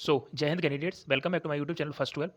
जय हिंद candidates, welcome back to my YouTube channel first 12।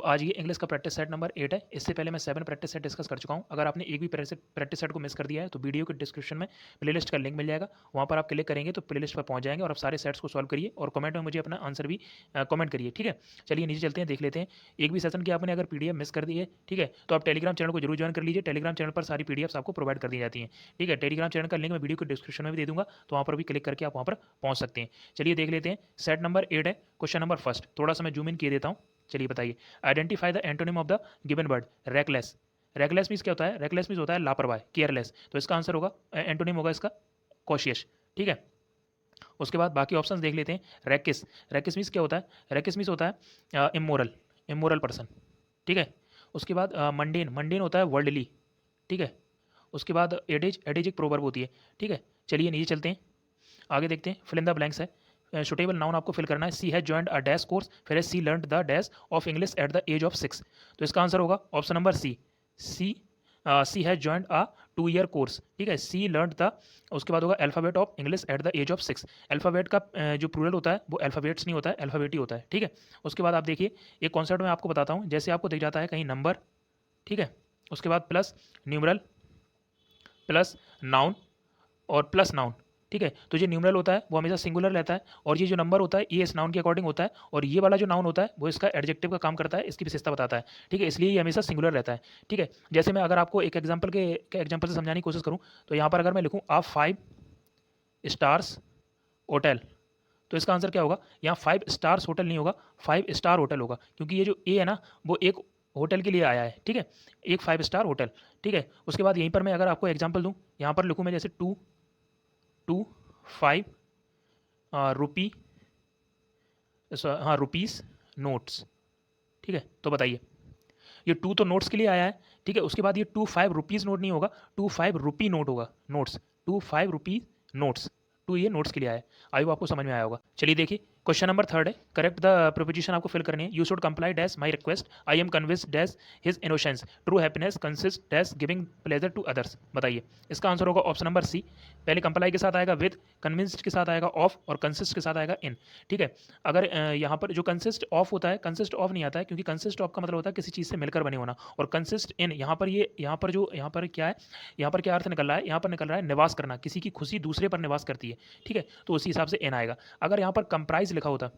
आज ये इंग्लिश का प्रैक्टिस सेट नंबर 8 है। इससे पहले मैं 7 प्रैक्टिस सेट डिस्कस कर चुका हूँ। अगर आपने एक भी प्रैक्टिस सेट को मिस कर दिया है तो वीडियो के डिस्क्रिप्शन में प्लेलिस्ट का लिंक मिल जाएगा। वहाँ पर आप क्लिक करेंगे तो प्लेलिस्ट पर पहुँच जाएंगे और आप सारे सेट्स को सॉल्व करिए और कमेंट में मुझे अपना आंसर भी कमेंट करिए, ठीक है। चलिए नीचे चलते हैं, देख लेते हैं। एक भी सेशन की आपने अगर पीडीएफ मिस कर दी है, ठीक है, तो आप टेलीग्राम चैनल को जरूर ज्वाइन कर लीजिए। टेलीग्राम चैनल पर सारी पीडीएफ्स आपको प्रोवाइड कर दी जाती हैं, ठीक है। टेलीग्राम चैनल का लिंक मैं वीडियो के डिस्क्रिप्शन में भी दे दूंगा, तो वहाँ पर भी क्लिक करके आप वहाँ पर पहुँच सकते हैं। चलिए देख लेते हैं। सेट नंबर 8 है, क्वेश्चन नंबर फर्स्ट। थोड़ा सा मैं जूम इन किए देता हूँ। चलिए बताइए, identify the antonym of the given word reckless. Reckless means क्या होता है? रैकलेस मीन्स होता है लापरवाह, केयरलेस। तो इसका आंसर होगा, एंटोनिम होगा इसका कॉशियस, ठीक है। उसके बाद बाकी ऑप्शंस देख लेते हैं। रैकिस, रैकिस मीन्स क्या होता है? रैकिस मीन्स होता है इमोरल, इमोरल पर्सन, ठीक है। उसके बाद मंडेन, मंडेन होता है वर्ल्डली, ठीक है। उसके बाद एडेज, एडेज एक प्रोवर्ब होती है, ठीक है। चलिए नीचे चलते हैं, आगे देखते हैं। फिल इन द ब्लैंक्स है, सुटेबल नाउन आपको फिल करना है। She has joined a dash course, फिर है she learn the dash of English at the age of 6। तो इसका आंसर होगा option number C. C she has joined a 2 year course, ठीक है। सी लर्न द, उसके बाद होगा alphabet of English at the age of 6। Alphabet का जो प्लूरल होता है वो अल्फ़ाबेट्स नहीं होता है, अल्फ़ाबेट ही होता है, ठीक है। उसके बाद आप देखिए, एक कॉन्सेप्ट मैं आपको बताता हूँ। जैसे आपको दिख जाता है कहीं नंबर, ठीक है, उसके बाद प्लस न्यूमरल, प्लस नाउन और प्लस नाउन, ठीक है। तो जो न्यूमरल होता है वो हमेशा सिंगुलर रहता है, और ये जो नंबर होता है ये इस नाउन के अकॉर्डिंग होता है, और ये वाला जो नाउन होता है वो इसका एडजेक्टिव का काम करता है, इसकी विशेषता बताता है, ठीक है। इसलिए ये हमेशा सिंगुलर रहता है, ठीक है। जैसे मैं अगर आपको एक एग्जाम्पल से समझाने की कोशिश करूँ, तो यहाँ पर अगर मैं लिखूँ आप 5 स्टार्स होटल, तो इसका आंसर क्या होगा? यहाँ 5 स्टार्स होटल नहीं होगा, 5 स्टार होटल होगा, क्योंकि ये जो ए है ना वो एक होटल के लिए आया है, ठीक है, एक 5 स्टार होटल, ठीक है। उसके बाद यहीं पर मैं अगर आपको एग्जाम्पल दूँ, यहाँ पर लिखूँ मैं जैसे 5 रुपी, हाँ रुपीस नोट्स, ठीक है। तो बताइए, ये 2 तो नोट्स के लिए आया है, ठीक है। उसके बाद ये 2 5 रुपीज़ नोट नहीं होगा, 2 5 रुपी नोट होगा, नोट्स, 2 5 रुपी नोट्स, 2 ये नोट्स के लिए आया है। आई होप आपको समझ में आया होगा। चलिए देखिए, क्वेश्चन नंबर 3 है। करेक्ट द प्रोपोजिशन आपको फिल करनी है। You should comply dash my request, I am convinced dash his innocence, true happiness consist dash giving pleasure to others. बताइए, इसका आंसर होगा ऑप्शन नंबर सी। पहले कंप्लाई के साथ आएगा विद, कन्विंस्ड के साथ आएगा ऑफ, और कंसिस्ट के साथ आएगा इन, ठीक है। अगर यहाँ पर जो कंसिस्ट ऑफ होता है, कंसिस्ट ऑफ नहीं आता है, क्योंकि कंसिस्ट ऑफ का मतलब होता है किसी चीज़ से मिलकर बने होना, और कंसिस्ट इन यहाँ पर ये यहाँ पर क्या है, यहाँ पर क्या अर्थ निकल रहा है? यहाँ पर निकल रहा है निवास करना, किसी की खुशी दूसरे पर निवास करती है, ठीक है। तो उसी हिसाब से एन आएगा। अगर यहाँ पर कंप्राइज लिखा होता,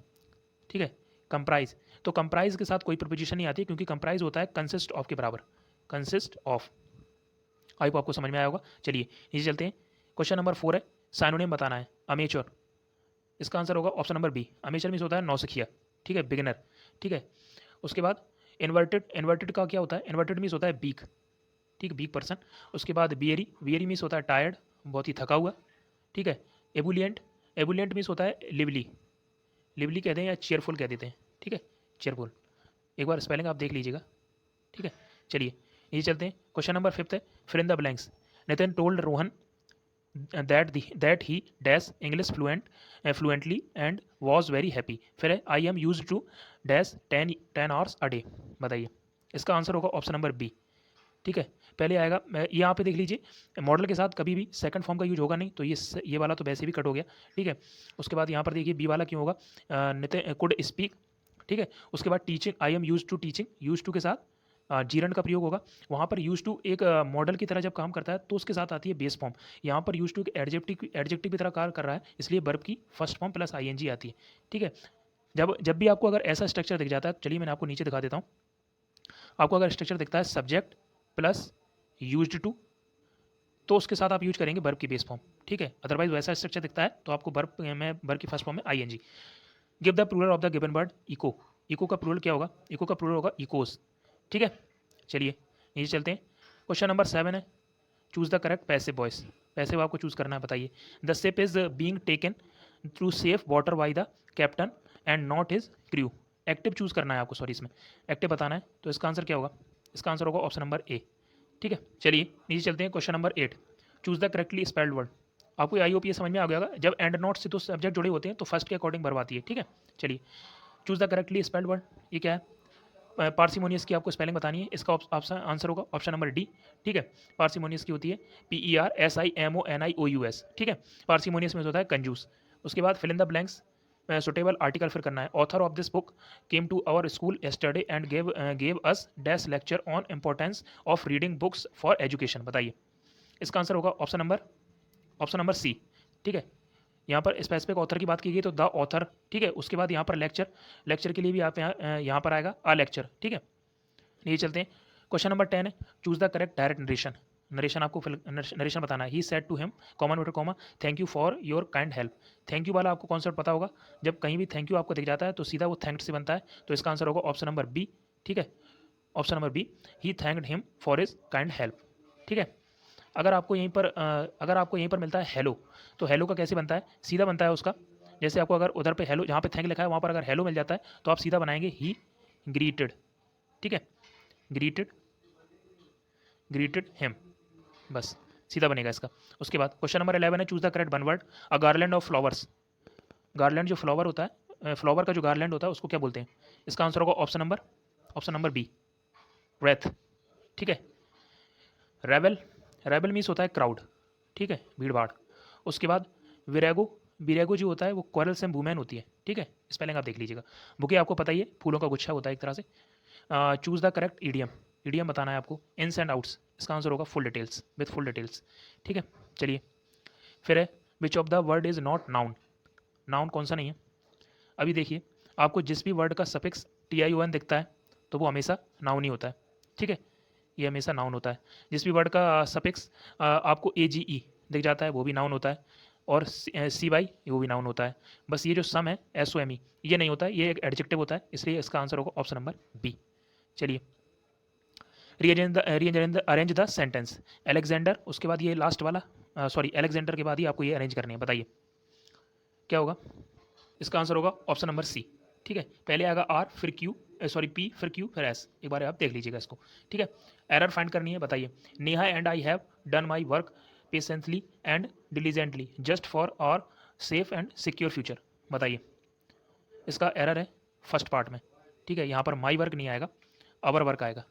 ठीक है, कंप्राइज, तो कंप्राइज के साथ कोई प्रपोजिशन नहीं आती, क्योंकि कंप्राइज होता है कंसिस्ट ऑफ के बराबर, कंसिस्ट ऑफ। आई होप आपको समझ में आया होगा। चलिए नीचे चलते हैं। क्वेश्चन नंबर 4 है, साइनोनिम बताना है। अमेच्योर, इसका आंसर होगा option number B. Amateur means होता है नौसिखिया, ठीक है, बिगिनर, ठीक है। उसके बाद इन्वर्टेड, इन्वर्टेड का क्या होता है? इन्वर्टेड मीन्स होता है वीक, ठीक, वीक पर्सन। उसके बाद बियरी, बियरी मीन्स होता है टायर्ड, बहुत ही थका हुआ, ठीक है। एबुलियंट, एबुलियंट मीन्स होता है लिवली, लिवली कहते हैं या चेयरफुल कह देते हैं, ठीक है, चेयरफुल। एक बार स्पेलिंग आप देख लीजिएगा, ठीक है। चलिए नीचे चलते हैं। क्वेश्चन नंबर 5 है, fill in the blanks. Nitin told Rohan that he dash English fluently and was very happy। फिर है I am used to dash 10 hours a day। बताइए, इसका आंसर होगा ऑप्शन नंबर बी, ठीक है। पहले आएगा, यहाँ पे देख लीजिए, मॉडल के साथ कभी भी सेकंड फॉर्म का यूज होगा नहीं, तो ये वाला तो वैसे भी कट हो गया, ठीक है। उसके बाद यहाँ पर देखिए बी वाला क्यों होगा? नितिन कुड स्पीक, ठीक है। उसके बाद teaching, I am use to teaching, use to के साथ जीरन का प्रयोग होगा। वहाँ पर यूज टू एक मॉडल की तरह जब काम करता है तो उसके साथ आती है बेस फॉर्म। यहाँ पर यूज टू एक एडजेक्टिव की तरह कार्य कर रहा है, इसलिए वर्ब की फर्स्ट फॉर्म प्लस आईएनजी आती है, ठीक है। जब जब भी आपको अगर ऐसा स्ट्रक्चर दिख जाता है, चलिए मैंने आपको नीचे दिखा देता हूँ। आपको अगर स्ट्रक्चर दिखता है सब्जेक्ट प्लस यूज्ड टू, तो उसके साथ आप यूज करेंगे वर्ब की बेस फॉर्म, ठीक है। अदरवाइज वैसा स्ट्रक्चर दिखता है तो आपको वर्ब की फर्स्ट फॉर्म में ING. Give the plural of the given word echo, echo का प्लूरल क्या होगा? इको का प्लूरल होगा इकोस, ठीक है। चलिए नीचे चलते हैं। क्वेश्चन नंबर 7 है, choose the correct passive voice. Passive आपको चूज करना है। बताइए, the ship is being taken through safe water by the captain and not his crew. Active choose करना है आपको, सॉरी इसमें एक्टिव बताना है। तो इसका आंसर क्या होगा? इसका आंसर होगा ऑप्शन नंबर ए, ठीक है। चलिए नीचे चलते हैं। Question number 8, choose the correctly spelled word. आपको आई होप ये समझ में आ गया होगा, जब एंड नॉट से तो सब्जेक्ट जुड़े होते हैं तो फर्स्ट के अकॉर्डिंग वर्ब आती है, ठीक है। चलिए choose the correctly spelled word, ये क्या है? पार्सिमोनियस की आपको स्पेलिंग बतानी है। इसका ऑप्शन आंसर होगा ऑप्शन नंबर डी, ठीक है। पार्सिमोनियस की होती है PERSIMONIOUS, ठीक है। पार्सिमोनियस में होता है कंजूस। उसके बाद fill in the blanks, suitable article फिर करना है। Author of this book came to our school yesterday and gave us dash lecture on importance of reading books for education. बताइए इसका आंसर होगा ऑप्शन नंबर सी। ठीक है, यहाँ पर स्पेसिफिक ऑथर की बात की गई तो द ऑथर। ठीक है, उसके बाद यहाँ पर लेक्चर के लिए भी आप यहाँ पर आएगा अ लेक्चर। ठीक है, ये चलते हैं। क्वेश्चन नंबर 10 है, choose the correct direct narration. Narration आपको नरेशन बताना है। He said to him comma waiter comma thank you for your kind help. Thank you वाला आपको कॉन्सेप्ट पता होगा, जब कहीं भी थैंक यू आपको दिख जाता है तो सीधा वो थैंक्ड से बनता है, तो इसका आंसर होगा ऑप्शन नंबर बी। ठीक है, option number B, he thanked him for his kind help. ठीक है, अगर आपको यहीं पर मिलता है हेलो, तो हेलो का कैसे बनता है, सीधा बनता है उसका, जैसे आपको अगर उधर पे हेलो, जहाँ पे थैंक लिखा है वहाँ पर अगर हेलो मिल जाता है तो आप सीधा बनाएंगे ही ग्रीटेड। ठीक है, ग्रीटेड हिम, बस सीधा बनेगा इसका। उसके बाद क्वेश्चन नंबर 11 है, choose the correct one word. A garland of flowers. Garland जो फ्लावर होता है, फ्लावर का जो गार्लैंड होता है उसको क्या बोलते हैं? इसका आंसर होगा ऑप्शन नंबर बी, रेथ। ठीक है, रेबल मीन्स होता है क्राउड। ठीक है, भीड़ भाड़। उसके बाद विरेगो जो होता है वो कोरल सेम वुमेन होती है। ठीक है, स्पेलिंग आप देख लीजिएगा। बुके आपको पता ही है, फूलों का गुच्छा होता है एक तरह से। चूज द करेक्ट ईडियम बताना है आपको। इन्स एंड आउट्स, इसका आंसर होगा full details, with full details. ठीक है, चलिए फिर है, which of the word is not noun. Noun कौन सा नहीं है? अभी देखिए, आपको जिस भी वर्ड का सफिक्स TION दिखता है तो वो हमेशा नाउन ही होता है। ठीक है, ये हमेशा नाउन होता है। जिस भी वर्ड का सफिक्स आपको AGE दिख जाता है वो भी नाउन होता है, और CY वो भी नाउन होता है। बस ये जो सम है SOME ये नहीं होता है, ये एक एडजेक्टिव होता है, इसलिए इसका आंसर होगा ऑप्शन नंबर बी। चलिए, अरेंज द सेंटेंस। एलेक्जेंडर, उसके बाद ये लास्ट वाला, सॉरी एलेक्जेंडर के बाद ही आपको ये अरेंज करनी है। बताइए क्या होगा? इसका आंसर होगा ऑप्शन नंबर सी। ठीक है, पहले आएगा R फिर Q, सॉरी P फिर Q फिर S। एक बार आप देख लीजिएगा इसको। ठीक है, एरर फाइंड करनी है। बताइए, Neha and I have done my work patiently and diligently just for our safe and secure future. बताइए, इसका एरर है फर्स्ट पार्ट में। ठीक है, यहाँ पर माई वर्क नहीं आएगा, आवर वर्क आएगा।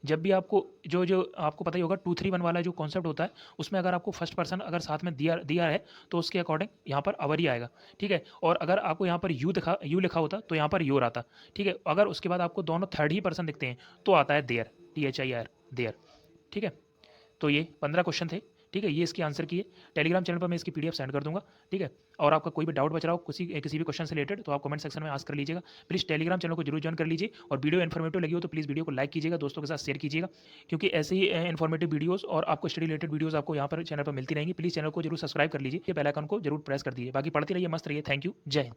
जब भी आपको जो आपको पता ही होगा 2-3-1 वाला जो कॉन्सेप्ट होता है, उसमें अगर आपको फर्स्ट पर्सन अगर साथ में दिया है तो उसके अकॉर्डिंग यहाँ पर अवर ही आएगा। ठीक है, और अगर आपको यहाँ पर यू लिखा होता तो यहाँ पर योर आता। ठीक है, अगर उसके बाद आपको दोनों थर्ड ही पर्सन दिखते हैं तो आता है देयर, THIR, देयर। ठीक है, तो ये 15 क्वेश्चन थे। ठीक है, ये इसके आंसर की है। टेलीग्राम चैनल पर मैं इसकी PDF सेंड कर दूंगा। ठीक है, और आपका कोई भी डाउट बच रहा हो किसी भी क्वेश्चन से रिलेटेड तो आप कमेंट सेक्शन में आस्क कर लीजिएगा। प्लीज़ टेलीग्राम चैनल को जरूर ज्वाइन कर लीजिए, और वीडियो इन्फॉर्मेटिव लगी हो तो प्लीज़ वीडियो को लाइक कीजिएगा, दोस्तों के साथ शेयर कीजिएगा, क्योंकि ऐसे ही इन्फॉर्मेटिव वीडियोस और आपको स्टडी रिलेटेड वीडियोस आपको यहाँ पर चैनल पर मिलती रहेंगी। प्लीज़ चैनल को जरूर सब्सक्राइब कर लीजिए, बेल आइकन को जरूर प्रेस कर दीजिए। बाकी पढ़ते रहिए, मस्त रहिए। थैंक यू, जय हिंद।